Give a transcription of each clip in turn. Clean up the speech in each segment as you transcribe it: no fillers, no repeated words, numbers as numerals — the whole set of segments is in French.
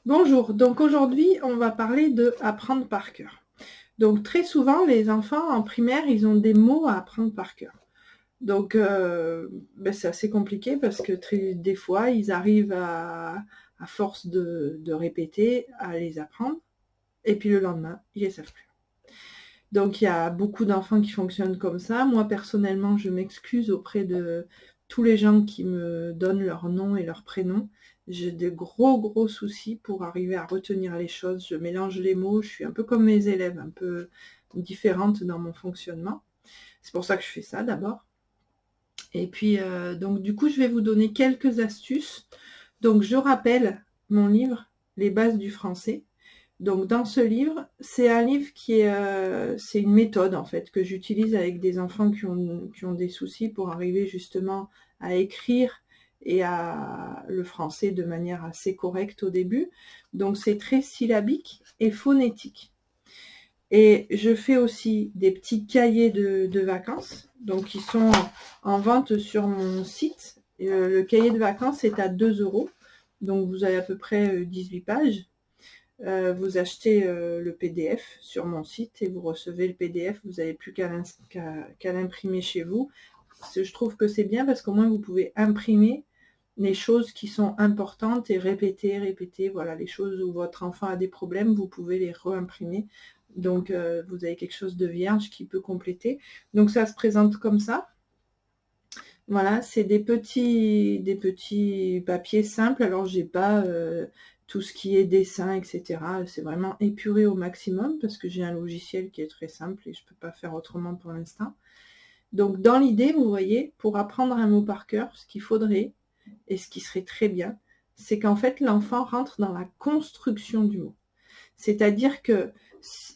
Bonjour, donc aujourd'hui on va parler de apprendre par cœur. Donc très souvent les enfants en primaire ils ont des mots à apprendre par cœur. Donc c'est assez compliqué parce que des fois ils arrivent à force de répéter à les apprendre et puis le lendemain ils les savent plus. Donc il y a beaucoup d'enfants qui fonctionnent comme ça. Moi personnellement je m'excuse auprès de tous les gens qui me donnent leur nom et leur prénom. J'ai de gros soucis pour arriver à retenir les choses. Je mélange les mots, je suis un peu comme mes élèves, un peu différente dans mon fonctionnement. C'est pour ça que je fais ça d'abord. Et puis donc du coup je vais vous donner quelques astuces. Donc je rappelle mon livre Les bases du français. Donc dans ce livre, c'est un livre qui est, c'est une méthode en fait que j'utilise avec des enfants qui ont des soucis pour arriver justement à écrire et à le français de manière assez correcte au début. Donc c'est très syllabique et phonétique. Et je fais aussi des petits cahiers de vacances, donc qui sont en vente sur mon site. Le cahier de vacances est à 2 €, donc vous avez à peu près 18 pages. Vous achetez le PDF sur mon site et vous recevez le PDF, vous n'avez plus qu'à l'imprimer chez vous. Je trouve que c'est bien parce qu'au moins vous pouvez imprimer les choses qui sont importantes et répéter, voilà, les choses où votre enfant a des problèmes, vous pouvez les réimprimer. Donc vous avez quelque chose de vierge qui peut compléter. Donc ça se présente comme ça. Voilà, c'est des petits papiers simples. Alors j'ai pas tout ce qui est dessin, etc. C'est vraiment épuré au maximum parce que j'ai un logiciel qui est très simple et je peux pas faire autrement pour l'instant. Donc dans l'idée, vous voyez, pour apprendre un mot par cœur, ce qu'il faudrait, et ce qui serait très bien, c'est qu'en fait l'enfant rentre dans la construction du mot. C'est-à-dire que,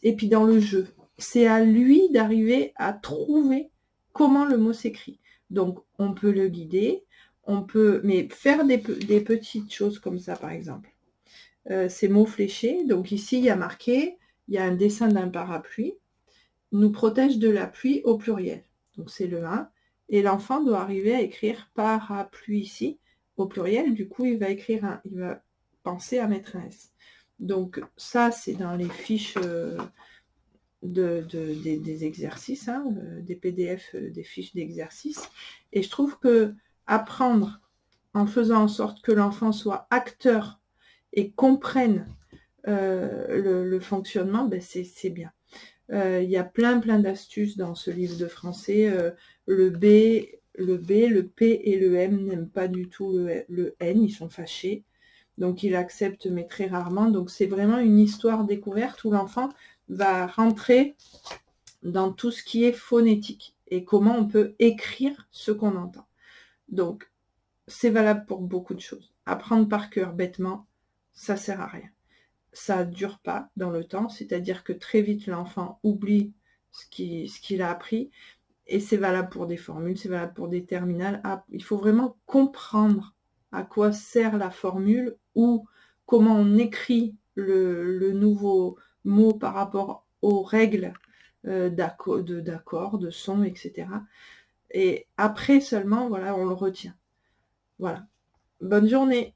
et puis dans le jeu, c'est à lui d'arriver à trouver comment le mot s'écrit. Donc on peut le guider, on peut, mais faire des petites choses comme ça par exemple. Ces mots fléchés, donc ici il y a marqué, il y a un dessin d'un parapluie, nous protège de la pluie au pluriel. Donc c'est le 1. Et l'enfant doit arriver à écrire parapluie ici au pluriel. Du coup, il va penser à mettre un S. Donc ça, c'est dans les fiches des exercices, hein, des PDF, des fiches d'exercices. Et je trouve que apprendre en faisant en sorte que l'enfant soit acteur et comprenne le fonctionnement, c'est bien. Il y a plein d'astuces dans ce livre de français. Le B, le P et le M n'aiment pas du tout le N, ils sont fâchés. Donc il accepte, mais très rarement. Donc c'est vraiment une histoire découverte où l'enfant va rentrer dans tout ce qui est phonétique et comment on peut écrire ce qu'on entend. Donc c'est valable pour beaucoup de choses. Apprendre par cœur bêtement, ça sert à rien. Ça ne dure pas dans le temps, c'est-à-dire que très vite l'enfant oublie ce qu'il a appris, et c'est valable pour des formules, c'est valable pour des terminales. Il faut vraiment comprendre à quoi sert la formule ou comment on écrit le nouveau mot par rapport aux règles d'accord, de son, etc. Et après seulement, voilà, on le retient. Voilà. Bonne journée.